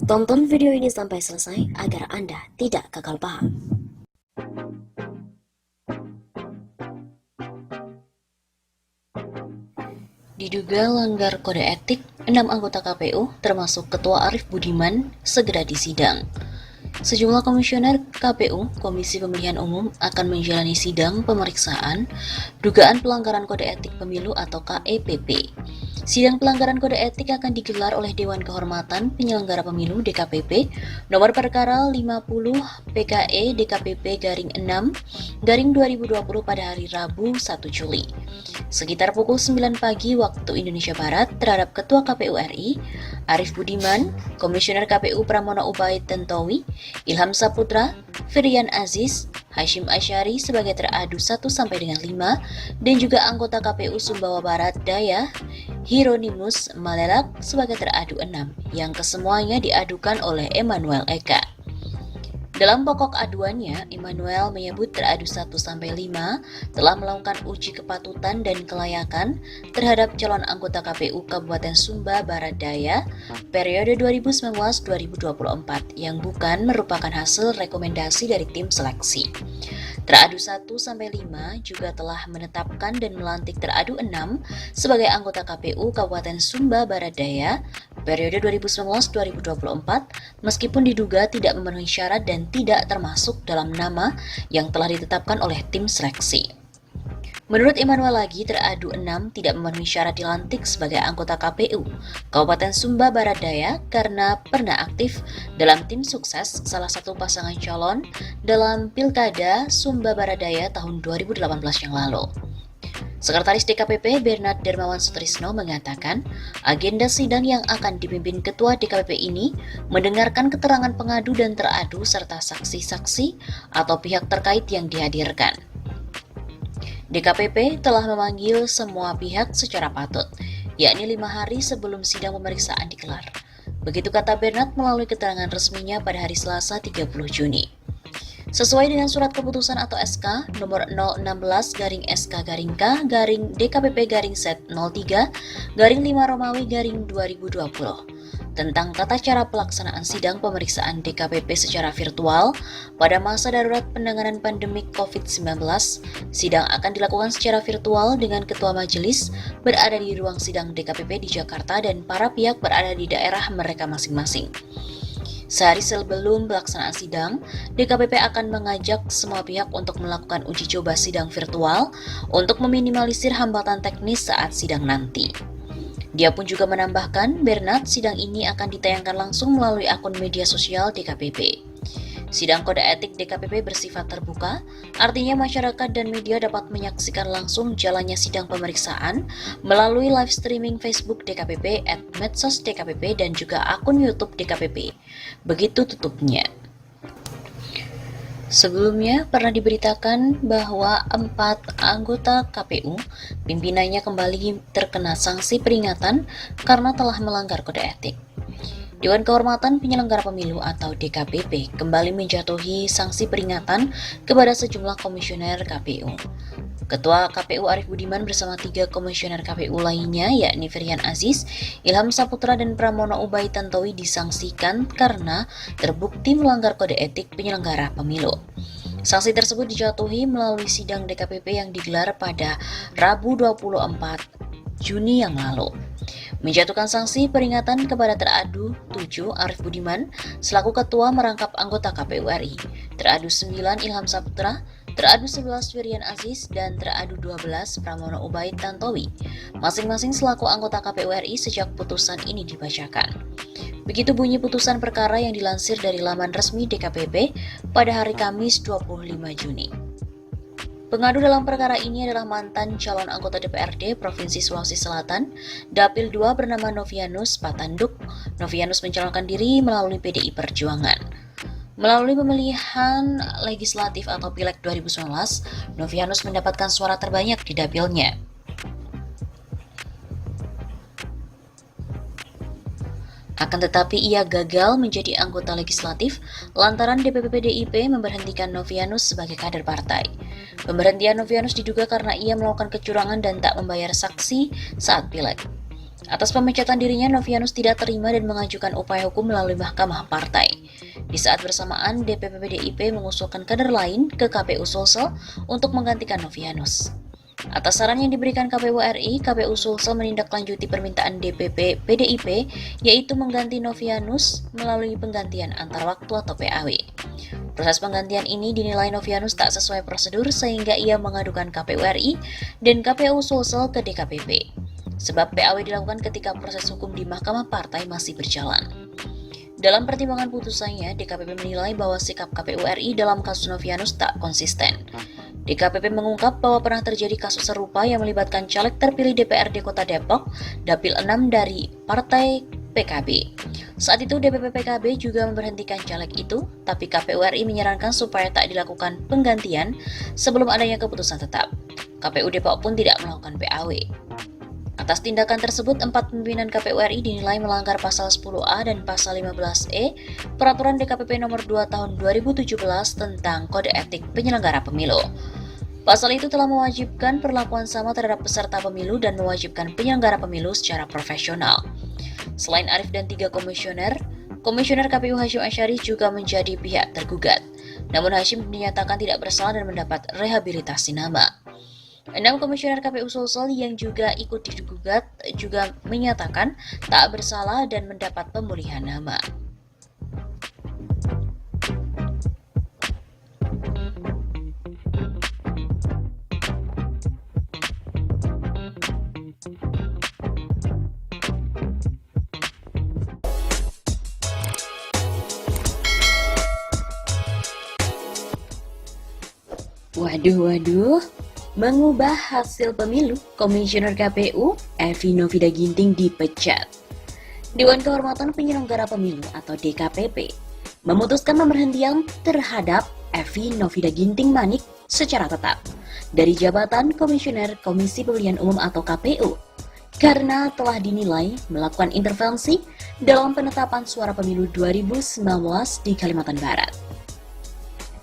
Tonton video ini sampai selesai agar Anda tidak gagal paham. Diduga langgar kode etik, 6 anggota KPU termasuk Ketua Arief Budiman segera disidang. Sejumlah komisioner KPU, Komisi Pemilihan Umum, akan menjalani sidang pemeriksaan dugaan pelanggaran kode etik pemilu atau KEPP. Sidang pelanggaran kode etik akan digelar oleh Dewan Kehormatan Penyelenggara Pemilu DKPP nomor perkara 50 PKE DKPP garing 6 garing 2020 pada hari Rabu 1 Juli. Sekitar pukul 9 pagi waktu Indonesia Barat terhadap Ketua KPU RI, Arief Budiman, Komisioner KPU Pramono Ubaid Tantowi, Ilham Saputra, Firian Aziz, Hashim Asyari sebagai teradu 1 sampai dengan 5, dan juga anggota KPU Sumbawa Barat Daya, Hieronymus Malelak sebagai teradu 6, yang kesemuanya diadukan oleh Emmanuel Eka. Dalam pokok aduannya, Emmanuel menyebut teradu 1 sampai 5 telah melakukan uji kepatutan dan kelayakan terhadap calon anggota KPU Kabupaten Sumba Barat Daya periode 2019-2024 yang bukan merupakan hasil rekomendasi dari tim seleksi. Teradu 1 sampai 5 juga telah menetapkan dan melantik teradu 6 sebagai anggota KPU Kabupaten Sumba Barat Daya periode 2019-2024 meskipun diduga tidak memenuhi syarat dan tidak termasuk dalam nama yang telah ditetapkan oleh tim seleksi. Menurut Emmanuel lagi, teradu 6 tidak memenuhi syarat dilantik sebagai anggota KPU Kabupaten Sumba Barat Daya karena pernah aktif dalam tim sukses salah satu pasangan calon dalam Pilkada Sumba Barat Daya tahun 2018 yang lalu. Sekretaris DKPP Bernard Dermawan Sutrisno mengatakan, agenda sidang yang akan dipimpin Ketua DKPP ini mendengarkan keterangan pengadu dan teradu serta saksi-saksi atau pihak terkait yang dihadirkan. DKPP telah memanggil semua pihak secara patut, yakni 5 hari sebelum sidang pemeriksaan digelar. Begitu kata Bernard melalui keterangan resminya pada hari Selasa 30 Juni. Sesuai dengan surat keputusan atau SK nomor 016 garing SK garing K garing DKPP garing Set 03 garing 5 Romawi garing 2020 tentang tata cara pelaksanaan sidang pemeriksaan DKPP secara virtual pada masa darurat penanganan pandemi COVID-19, sidang akan dilakukan secara virtual dengan ketua majelis berada di ruang sidang DKPP di Jakarta dan para pihak berada di daerah mereka masing-masing. Sehari sebelum pelaksanaan sidang, DKPP akan mengajak semua pihak untuk melakukan uji coba sidang virtual untuk meminimalisir hambatan teknis saat sidang nanti. Dia pun juga menambahkan, Bernard, sidang ini akan ditayangkan langsung melalui akun media sosial DKPP. Sidang kode etik DKPP bersifat terbuka, artinya masyarakat dan media dapat menyaksikan langsung jalannya sidang pemeriksaan melalui live streaming Facebook DKPP @medsos DKPP dan juga akun YouTube DKPP. Begitu tutupnya. Sebelumnya pernah diberitakan bahwa 4 anggota KPU pimpinannya kembali terkena sanksi peringatan karena telah melanggar kode etik. Dewan Kehormatan Penyelenggara Pemilu atau DKPP kembali menjatuhi sanksi peringatan kepada sejumlah komisioner KPU. Ketua KPU Arief Budiman bersama 3 komisioner KPU lainnya yakni Firian Aziz, Ilham Saputra, dan Pramono Ubaid Tantowi disangsikan karena terbukti melanggar kode etik penyelenggara pemilu. Sanksi tersebut dijatuhi melalui sidang DKPP yang digelar pada Rabu 24 Juni yang lalu. Menjatuhkan sanksi peringatan kepada teradu 7 Arief Budiman selaku ketua merangkap anggota KPU RI, teradu 9 Ilham Saputra, teradu 11 Firian Aziz, dan teradu 12 Pramono Ubaid Tantowi, masing-masing selaku anggota KPU RI sejak putusan ini dibacakan. Begitu bunyi putusan perkara yang dilansir dari laman resmi DKPP pada hari Kamis 25 Juni. Pengadu dalam perkara ini adalah mantan calon anggota DPRD Provinsi Sulawesi Selatan, Dapil 2 bernama Novianus Patanduk. Novianus mencalonkan diri melalui PDI Perjuangan. Melalui pemilihan legislatif atau Pileg 2019, Novianus mendapatkan suara terbanyak di dapilnya. Akan tetapi ia gagal menjadi anggota legislatif lantaran DPP PDIP memberhentikan Novianus sebagai kader partai. Pemberhentian Novianus diduga karena ia melakukan kecurangan dan tak membayar saksi saat pileg. Atas pemecatan dirinya, Novianus tidak terima dan mengajukan upaya hukum melalui Mahkamah Partai. Di saat bersamaan, DPP PDIP mengusulkan kader lain ke KPU Sulsel untuk menggantikan Novianus. Atas saran yang diberikan KPU RI, KPU Sulsel menindaklanjuti permintaan DPP PDIP, yaitu mengganti Novianus melalui penggantian antar waktu atau PAW. Proses penggantian ini dinilai Novianus tak sesuai prosedur sehingga ia mengadukan KPU RI dan KPU Sulsel ke DKPP. Sebab PAW dilakukan ketika proses hukum di Mahkamah Partai masih berjalan. Dalam pertimbangan putusannya, DKPP menilai bahwa sikap KPU RI dalam kasus Novianus tak konsisten. DKPP mengungkap bahwa pernah terjadi kasus serupa yang melibatkan caleg terpilih DPRD Kota Depok, Dapil 6 dari Partai PKB. Saat itu DPP PKB juga memberhentikan caleg itu, tapi KPU RI menyarankan supaya tak dilakukan penggantian sebelum adanya keputusan tetap. KPU Depok pun tidak melakukan PAW. Atas tindakan tersebut, 4 pimpinan KPU RI dinilai melanggar pasal 10A dan pasal 15E Peraturan DKPP nomor 2 tahun 2017 tentang Kode Etik Penyelenggara Pemilu. Pasal itu telah mewajibkan perlakuan sama terhadap peserta pemilu dan mewajibkan penyelenggara pemilu secara profesional. Selain Arief dan 3 komisioner KPU Hasyim Asyari juga menjadi pihak tergugat. Namun Hasyim dinyatakan tidak bersalah dan mendapat rehabilitasi nama. 6 komisioner KPU Sulsel yang juga ikut digugat juga menyatakan tak bersalah dan mendapat pemulihan nama. Waduh. Mengubah hasil pemilu, Komisioner KPU Evi Novida Ginting dipecat. Dewan Kehormatan Penyelenggara Pemilu atau DKPP memutuskan pemberhentian terhadap Evi Novida Ginting Manik secara tetap dari jabatan Komisioner Komisi Pemilihan Umum atau KPU karena telah dinilai melakukan intervensi dalam penetapan suara pemilu 2019 di Kalimantan Barat.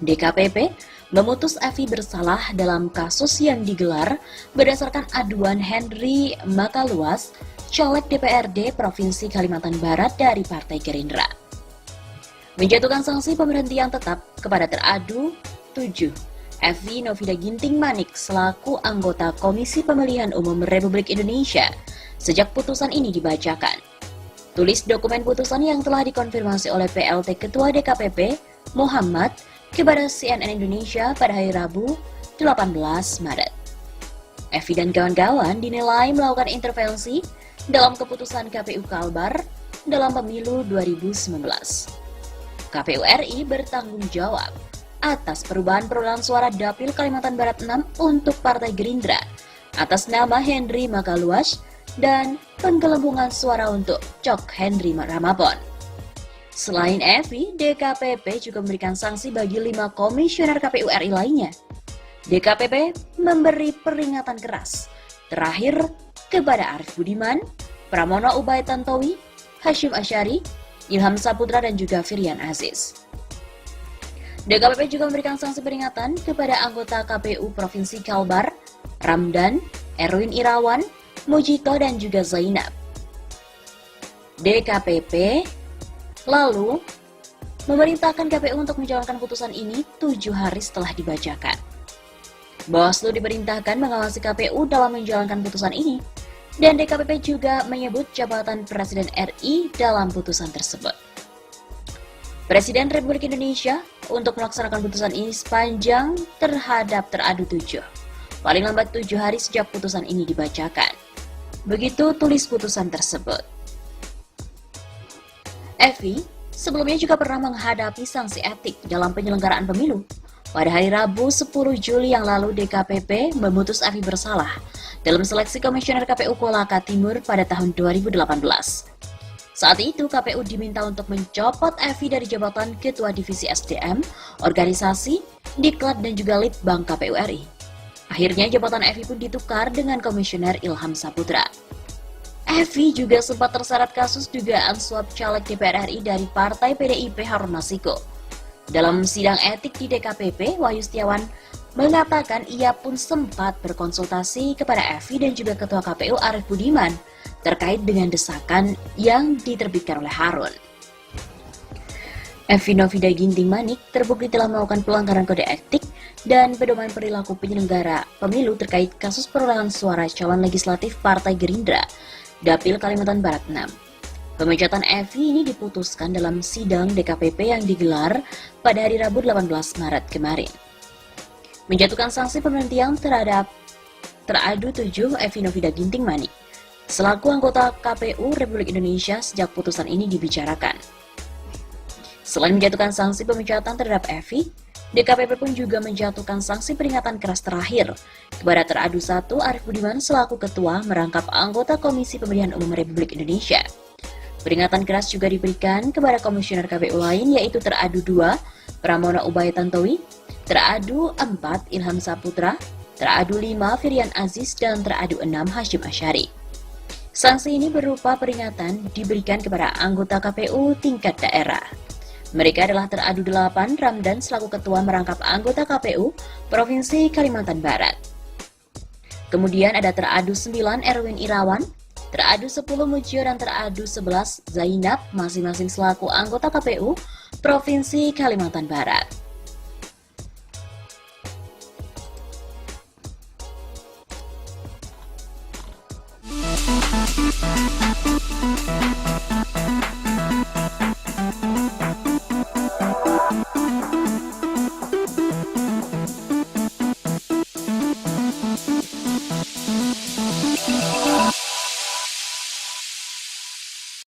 DKPP memutus Evi bersalah dalam kasus yang digelar berdasarkan aduan Henry Makaluas, caleg DPRD Provinsi Kalimantan Barat dari Partai Gerindra. Menjatuhkan sanksi pemberhentian tetap kepada teradu 7, Evi Novida Ginting Manik selaku anggota Komisi Pemilihan Umum Republik Indonesia sejak putusan ini dibacakan. Tulis dokumen putusan yang telah dikonfirmasi oleh PLT Ketua DKPP Muhammad kepada CNN Indonesia pada hari Rabu 18 Maret. Evi dan kawan-kawan dinilai melakukan intervensi dalam keputusan KPU Kalbar dalam pemilu 2019. KPU RI bertanggung jawab atas perubahan perolehan suara Dapil Kalimantan Barat 6 untuk Partai Gerindra atas nama Henry Makaluas dan penggelembungan suara untuk Cok Henry Ramabon. Selain Evi, DKPP juga memberikan sanksi bagi 5 komisioner KPU RI lainnya. DKPP memberi peringatan keras terakhir kepada Arief Budiman, Pramono Ubaid Tantowi, Hasyim Asyari, Ilham Saputra, dan juga Firian Aziz. DKPP juga memberikan sanksi peringatan kepada anggota KPU Provinsi Kalbar, Ramdan, Erwin Irawan, Mujito, dan juga Zainab. DKPP lalu memerintahkan KPU untuk menjalankan putusan ini 7 hari setelah dibacakan. Bawaslu diperintahkan mengawasi KPU dalam menjalankan putusan ini, dan DKPP juga menyebut jabatan Presiden RI dalam putusan tersebut. Presiden Republik Indonesia untuk melaksanakan putusan ini sepanjang terhadap teradu 7, paling lambat 7 hari sejak putusan ini dibacakan. Begitu tulis putusan tersebut. Evi sebelumnya juga pernah menghadapi sanksi etik dalam penyelenggaraan pemilu. Pada hari Rabu 10 Juli yang lalu, DKPP memutus Evi bersalah dalam seleksi komisioner KPU Kolaka Timur pada tahun 2018. Saat itu, KPU diminta untuk mencopot Evi dari jabatan Ketua Divisi SDM, Organisasi, Diklat, dan juga Litbang KPU RI. Akhirnya jabatan Evi pun ditukar dengan Komisioner Ilham Saputra. Evi juga sempat terseret kasus dugaan suap caleg DPR RI dari Partai PDIP Harun Masiku. Dalam sidang etik di DKPP, Wahyu Setiawan mengatakan ia pun sempat berkonsultasi kepada Evi dan juga Ketua KPU Arief Budiman terkait dengan desakan yang diterbitkan oleh Harun. Evi Novida Ginting Manik terbukti telah melakukan pelanggaran kode etik dan pedoman perilaku penyelenggara pemilu terkait kasus perolehan suara calon legislatif Partai Gerindra, Dapil Kalimantan Barat 6. Pemecatan Evi ini diputuskan dalam sidang DKPP yang digelar pada hari Rabu 18 Maret kemarin. Menjatuhkan sanksi pemberhentian terhadap teradu 7 Evi Novida Ginting Manik selaku anggota KPU Republik Indonesia sejak putusan ini dibicarakan. Selain menjatuhkan sanksi pemecatan terhadap Evi, DKPP pun juga menjatuhkan sanksi peringatan keras terakhir kepada teradu 1 Arief Budiman selaku ketua merangkap anggota Komisi Pemilihan Umum Republik Indonesia. Peringatan keras juga diberikan kepada komisioner KPU lain yaitu teradu 2 Pramono Ubaya Tantowi, teradu 4 Ilham Saputra, teradu 5 Firian Aziz, dan teradu 6 Hashim Asyari. Sanksi ini berupa peringatan diberikan kepada anggota KPU tingkat daerah. Mereka adalah teradu 8 Ramdan selaku ketua merangkap anggota KPU Provinsi Kalimantan Barat. Kemudian ada teradu 9 Erwin Irawan, teradu 10 Mujio, dan teradu 11 Zainab masing-masing selaku anggota KPU Provinsi Kalimantan Barat.